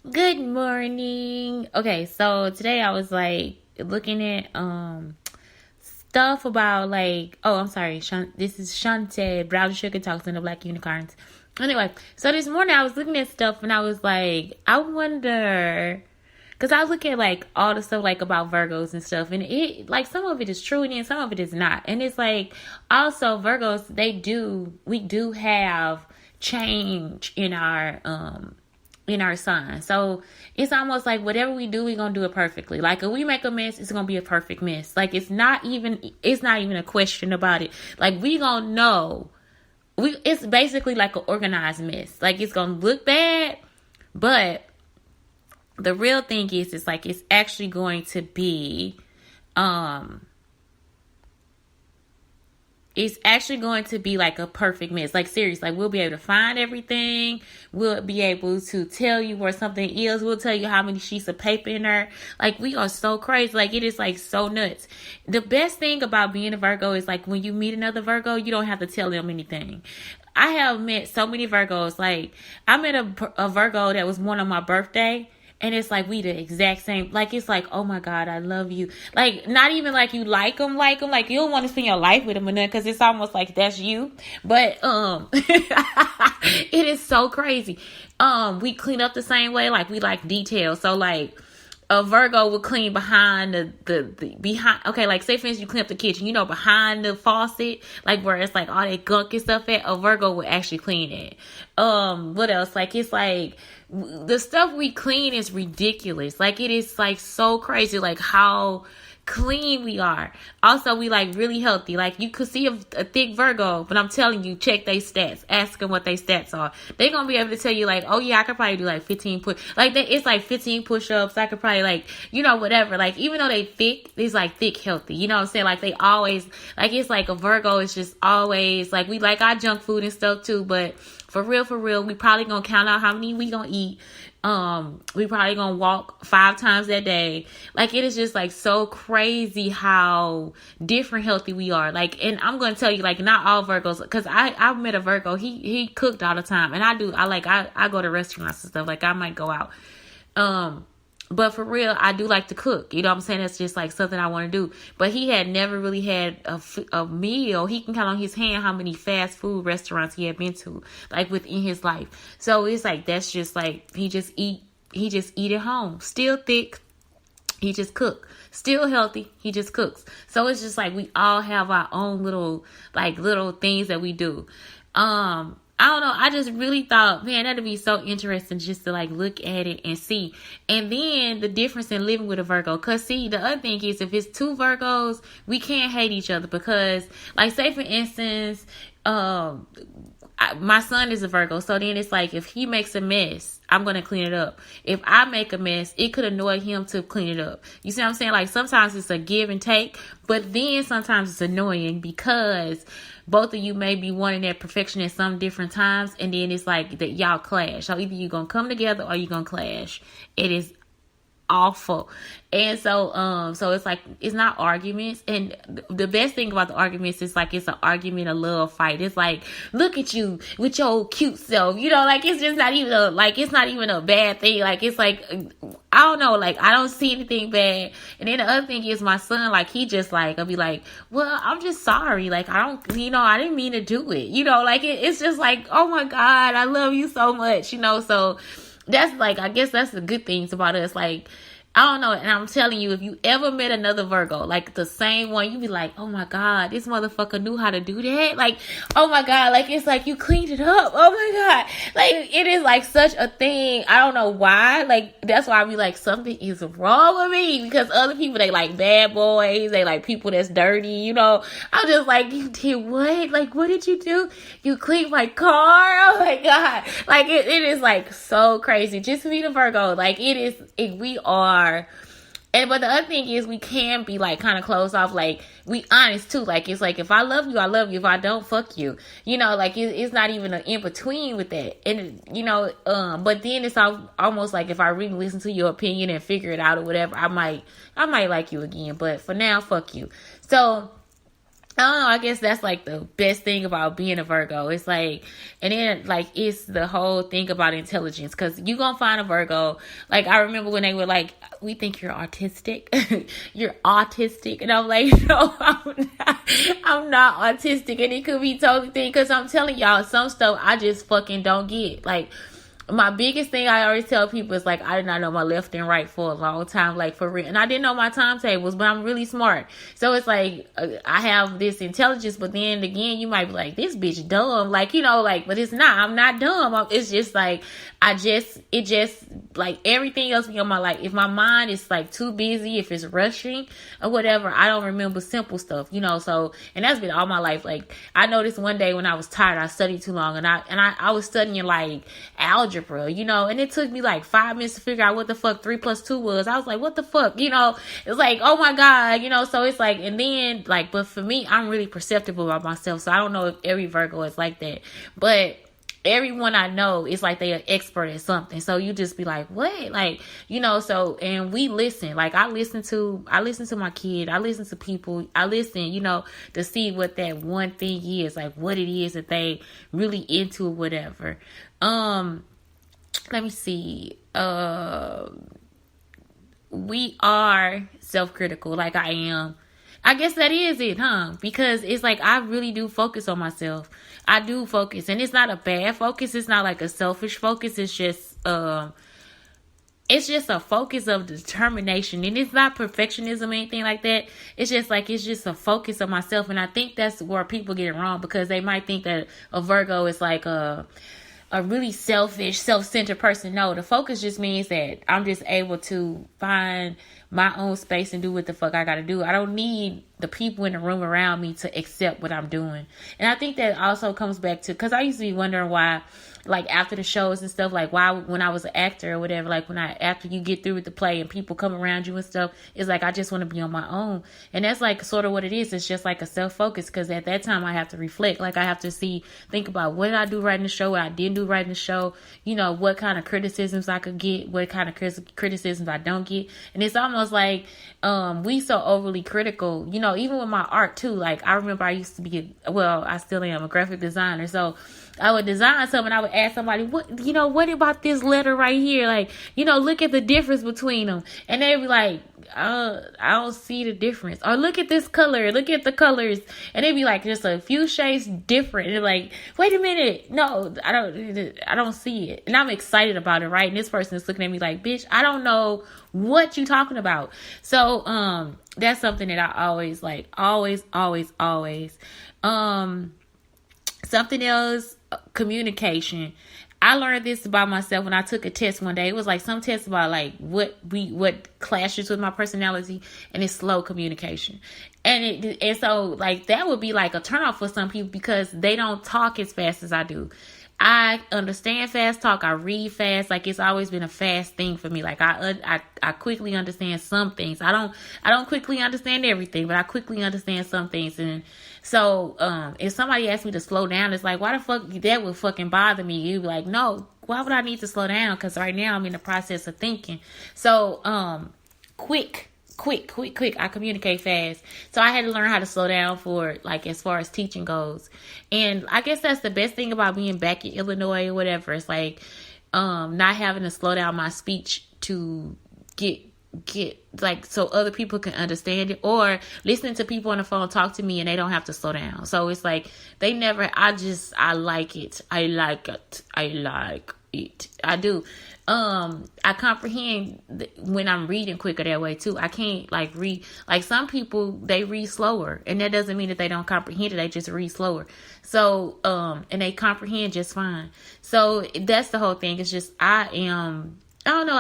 Good morning. Okay, so today I was like looking at stuff about like I'm sorry, this is Shante, Brown Sugar Talks and the Black Unicorns. Anyway, so this morning I was looking at stuff and I was like, I wonder, because I look at like all the stuff like about Virgos and stuff, and it like some of it is true and then some of it is not. And it's like also Virgos, we do have change in our sign. So it's almost like whatever we do, we're gonna do it perfectly. Like if we make a mess, it's gonna be a perfect mess. Like it's not even a question about it. Like we gonna know. It's basically like an organized mess. Like it's gonna look bad, but the real thing is it's like it's actually going to be um it's actually going to be like a perfect mess. Like seriously, like we'll be able to find everything. We'll be able to tell you where something is. We'll tell you how many sheets of paper in there. Like we are so crazy. Like it is like so nuts. The best thing about being a Virgo is like when you meet another Virgo, you don't have to tell them anything. I have met so many Virgos. Like I met a Virgo that was born on my birthday. And it's like we the exact same. Like it's like, oh my God, I love you. Like not even like you like them. Like you don't want to spend your life with them or nothing, because it's almost like that's you. But it is so crazy. We clean up the same way. Like we like detail. So like a Virgo will clean behind the behind. Okay, like say for instance you clean up the kitchen, behind the faucet, like where it's like all that gunk and stuff at. A Virgo will actually clean it. What else? Like it's like the stuff we clean is ridiculous. Like it is like so crazy. Like how clean we are. Also, we like really healthy. Like you could see a thick Virgo, but I'm telling you, check their stats. Ask them what their stats are. They're gonna be able to tell you like, oh yeah, I could probably do like 15 it's like 15 push-ups. I could probably like, whatever. Like even though they thick, it's like thick healthy. You know what I'm saying? Like they always like it's like a Virgo is just always like we like our junk food and stuff too, but for real, we probably gonna count out how many we gonna eat. We probably gonna walk 5 times that day. Like it is just like so crazy how different healthy we are. Like, and I'm gonna tell you, like, not all Virgos, because I met a Virgo. He cooked all the time, and I go to restaurants and stuff. Like I might go out. But for real, I do like to cook. You know what I'm saying? That's just like something I want to do. But he had never really had a meal. He can count on his hand how many fast food restaurants he had been to, like within his life. So it's like, that's just like, he just eat at home. Still thick. He just cook. Still healthy. He just cooks. So it's just like, we all have our own little things that we do. I don't know. I just really thought, man, that'd be so interesting just to like look at it and see. And then the difference in living with a Virgo. Cause see, the other thing is if it's 2 Virgos, we can't hate each other because like say for instance, my son is a Virgo. So then it's like if he makes a mess, I'm going to clean it up. If I make a mess, it could annoy him to clean it up. You see what I'm saying? Like sometimes it's a give and take, but then sometimes it's annoying because both of you may be wanting that perfection at some different times. And then it's like that y'all clash. So either you're going to come together or you're going to clash. It is awful. And so it's like it's not arguments. And the best thing about the arguments is like it's an argument, a love fight. It's like, look at you with your cute self, like it's just not even it's not even a bad thing. Like it's like I don't know, like I don't see anything bad. And then the other thing is my son, like he just like I'll be like, well, I'm just sorry, like I didn't mean to do it, like it's just like, oh my God, I love you so much, so that's like, I guess that's the good things about us. Like, I don't know. And I'm telling you, if you ever met another Virgo, like the same one, you be like, oh my God, this motherfucker knew how to do that. Like, oh my God, like it's like you cleaned it up. Oh my God. Like it is like such a thing. I don't know why. Like that's why I be like, something is wrong with me, because other people, they like bad boys. They like people that's dirty, I'm just like, you did what? Like, what did you do? You cleaned my car? Oh my God. Like it is like so crazy. Just meet a Virgo. Like we are. But the other thing is we can be like kind of closed off, like we honest too. Like it's like if I love you, I love you. If I don't, fuck you. Like it's not even an in between with that. And but then it's almost like if I really listen to your opinion and figure it out or whatever, I might like you again. But for now, fuck you. So I don't know, I guess that's like the best thing about being a Virgo. It's like, and then like it's the whole thing about intelligence, because you gonna find a Virgo. Like I remember when they were like, we think you're autistic. You're autistic. And I'm like, no, I'm not autistic. And it could be totally thing, because I'm telling y'all, some stuff I just fucking don't get. Like, my biggest thing I always tell people is like, I did not know my left and right for a long time, like for real. And I didn't know my timetables, but I'm really smart. So it's like, I have this intelligence, but then again, you might be like, this bitch dumb. Like, you know, like, but it's not, I'm not dumb. It's just like, it just, like everything else in my life, if my mind is like too busy, if it's rushing or whatever, I don't remember simple stuff, you know. So, and that's been all my life. Like, I noticed one day when I was tired, I studied too long, and I was studying like algebra, you know, and it took me like 5 minutes to figure out what the fuck 3 + 2 was. I was like, what the fuck, you know? It's like, oh my God, you know. So it's like, and then like, but for me, I'm really perceptive about myself, so I don't know if every Virgo is like that, but everyone I know is like they are expert at something. So you just be like, what? Like, you know, so, and we listen. Like I listen to my kid. I listen to people. I listen, you know, to see what that one thing is, like what it is that they really into or whatever. Let me see. We are self-critical, like I am. I guess that is it, huh? Because it's like, I really do focus on myself. I do focus, and it's not a bad focus. It's not like a selfish focus. It's just a focus of determination, and it's not perfectionism or anything like that. It's just a focus of myself. And I think that's where people get it wrong, because they might think that a Virgo is like a really selfish, self-centered person. No, the focus just means that I'm just able to find my own space and do what the fuck I gotta do. I don't need the people in the room around me to accept what I'm doing. And I think that also comes back to, because I used to be wondering why, like after the shows and stuff, like why when I was an actor or whatever, like after you get through with the play and people come around you and stuff, it's like I just want to be on my own. And that's like sort of what it is. It's just like a self-focus, because at that time I have to reflect. Like I have to think about what did I do right in the show, what I didn't do right in the show, you know, what kind of criticisms I could get, what kind of criticisms I don't get. And it's almost like we so overly critical, you know, even with my art too. Like I remember I used to be, I still am a graphic designer. So I would design something, I would ask somebody, what about this letter right here? Like, you know, look at the difference between them. And they'd be like, I don't see the difference. Or look at this color, look at the colors. And they'd be like just a few shades different. And they're like, wait a minute. No, I don't see it. And I'm excited about it, right? And this person is looking at me like, bitch, I don't know what you talking about. So, that's something that I always like, always. Something else, communication. I learned this about myself when I took a test one day. It was like some tests about like what clashes with my personality, and it's slow communication. And so like that would be like a turnoff for some people, because they don't talk as fast as I do. I understand fast talk. I read fast. Like it's always been a fast thing for me. Like I quickly understand some things. I don't quickly understand everything, but I quickly understand some things. And so if somebody asks me to slow down, it's like, why the fuck that would fucking bother me? You'd be like, no, why would I need to slow down? Because right now I'm in the process of thinking. So quick. I communicate fast. So I had to learn how to slow down for like as far as teaching goes. And I guess that's the best thing about being back in Illinois or whatever. It's like not having to slow down my speech to get like so other people can understand it, or listening to people on the phone talk to me and they don't have to slow down. So it's like I like it. I like it. I do. I comprehend when I'm reading quicker that way too. I can't like read, like some people, they read slower, and that doesn't mean that they don't comprehend it. They just read slower. So, and they comprehend just fine. So that's the whole thing. It's just, I don't know.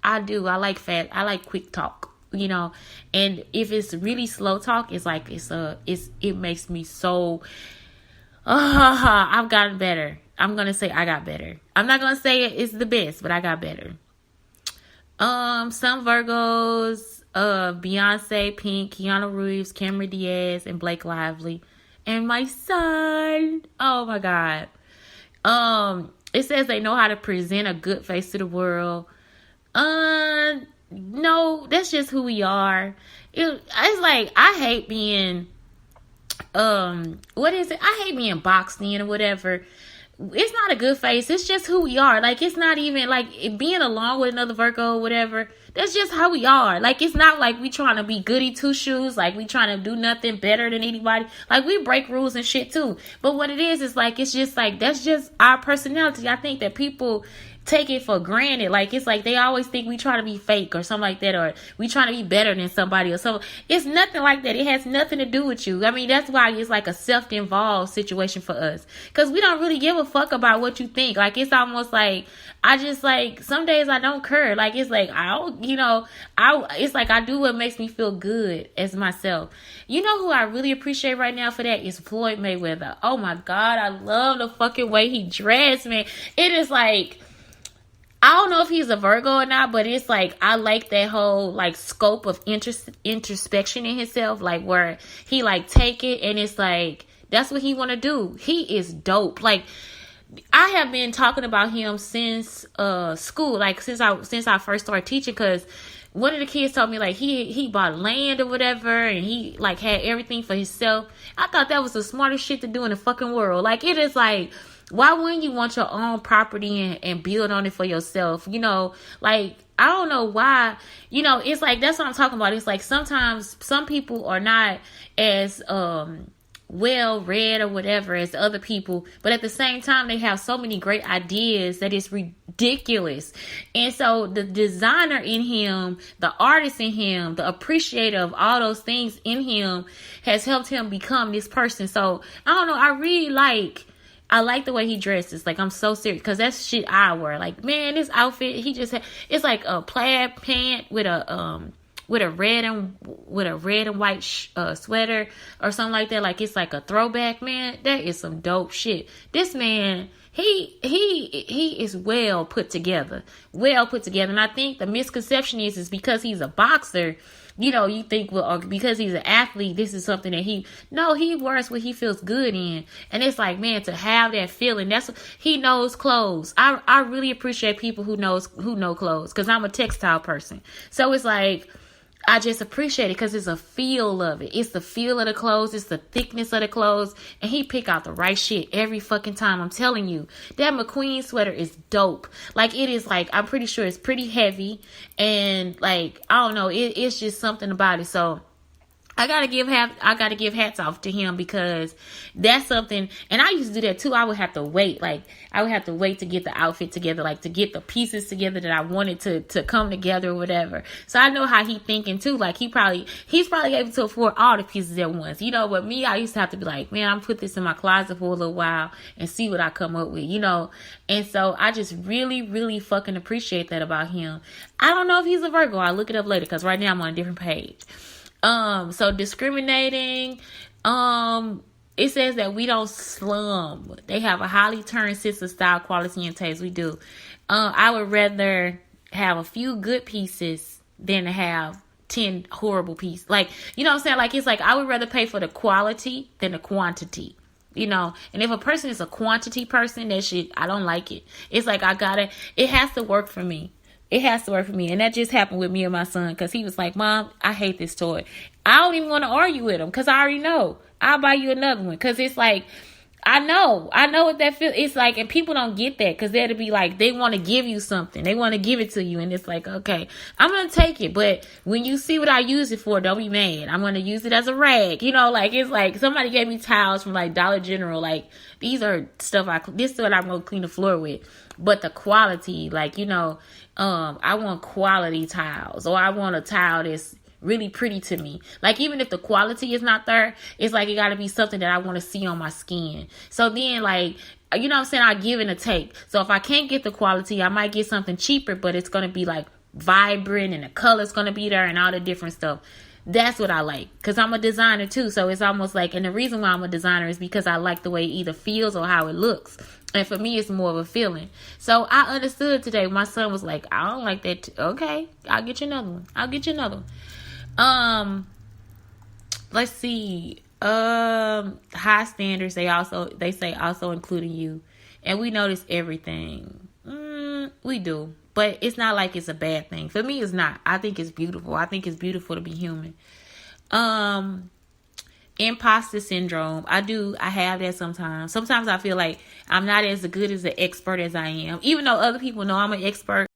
I do. I like I like quick talk, you know, and if it's really slow talk, it's like, it makes me so, I've gotten better. I'm going to say I got better. I'm not going to say it's the best, but I got better. Some Virgos, Beyonce, Pink, Keanu Reeves, Cameron Diaz, and Blake Lively. And my son. Oh my God. It says they know how to present a good face to the world. No, that's just who we are. It's like, I hate being what is it? I hate being boxed in or whatever. It's not a good face. It's just who we are. Like, it's not even like being along with another Virgo or whatever. That's just how we are. Like, it's not like we trying to be goody two shoes. Like, we trying to do nothing better than anybody. Like, we break rules and shit too. But what it is like, it's just like, that's just our personality. I think that people take it for granted. Like, it's like they always think we try to be fake or something like that, or we trying to be better than somebody or so. It's nothing like that. It has nothing to do with you. I mean, that's why it's like a self-involved situation for us, because we don't really give a fuck about what you think. Like, it's almost like, I just like, some days I don't care. Like, it's like, I don't, it's like I do what makes me feel good as myself. You know who I really appreciate right now for that is Floyd Mayweather. Oh my God, I love the fucking way he dressed, man. It is like, I don't know if he's a Virgo or not, but it's like, I like that whole like scope of introspection in himself, like where he like take it and it's like, that's what he want to do. He is dope. Like, I have been talking about him since school, like since I first started teaching, because one of the kids told me like he bought land or whatever, and he like had everything for himself. I thought that was the smartest shit to do in the fucking world. Like, it is like, why wouldn't you want your own property and build on it for yourself? Like, I don't know why, it's like, that's what I'm talking about. It's like, sometimes some people are not as well read or whatever as other people, but at the same time they have so many great ideas that it's ridiculous. And so the designer in him, the artist in him, the appreciator of all those things in him has helped him become this person. So I don't know, I like the way he dresses. Like, I'm so serious, because that's shit I wear. Like, man, this outfit he just had, it's like a plaid pant with a red and white sweater or something like that. Like, it's like a throwback, man. That is some dope shit. This man, he is well put together. And I think the misconception is because he's a boxer, you think, well, because he's an athlete, this is something that he wears what he feels good in. And it's like, man, to have that feeling, he knows clothes. I really appreciate people who know clothes, because I'm a textile person. So it's like, I just appreciate it because it's a feel of it. It's the feel of the clothes. It's the thickness of the clothes. And he pick out the right shit every fucking time. I'm telling you. That McQueen sweater is dope. Like, it is like, I'm pretty sure it's pretty heavy. And like, I don't know. It's just something about it. So I gotta give hats off to him, because that's something. And I used to do that too. I would have to wait. Like, I would have to wait to get the outfit together, like to get the pieces together that I wanted to come together or whatever. So I know how he thinking too. Like, he's probably able to afford all the pieces at once. But me, I used to have to be like, man, I'm put this in my closet for a little while and see what I come up with, And so I just really, really fucking appreciate that about him. I don't know if he's a Virgo. I'll look it up later, because right now I'm on a different page. So discriminating, it says that we don't slum. They have a highly turned sense of style, quality, and taste. We do. I would rather have a few good pieces than to have 10 horrible pieces. Like, you know what I'm saying? Like, it's like, I would rather pay for the quality than the quantity. And if a person is a quantity person, that shit, I don't like it. It's like, it has to work for me. It has to work for me. And that just happened with me and my son, because he was like, Mom, I hate this toy. I don't even want to argue with him, because I already know. I'll buy you another one, because it's like, I know what that feels. It's like, and people don't get that, because they'll be like, they want to give you something. They want to give it to you. And it's like, okay, I'm going to take it. But when you see what I use it for, don't be mad. I'm going to use it as a rag. Like, it's like somebody gave me towels from like Dollar General. Like, these are stuff this is what I'm going to clean the floor with. But the quality, like, I want quality tiles, or I want a tile that's really pretty to me. Like, even if the quality is not there, it's like, it got to be something that I want to see on my skin. So then, like, you know what I'm saying, I give and a take. So if I can't get the quality, I might get something cheaper, but it's going to be like vibrant, and the color's going to be there, and all the different stuff. That's what I like, because I'm a designer too. So it's almost like, and the reason why I'm a designer is because I like the way it either feels or how it looks. And for me, it's more of a feeling. So I understood today. My son was like, I don't like that. Okay, I'll get you another one. Let's see. High standards. They say also including you. And we notice everything. We do. But it's not like it's a bad thing. For me, it's not. I think it's beautiful. I think it's beautiful to be human. Imposter syndrome. I have that sometimes. Sometimes I feel like I'm not as good as an expert as I am. Even though other people know I'm an expert,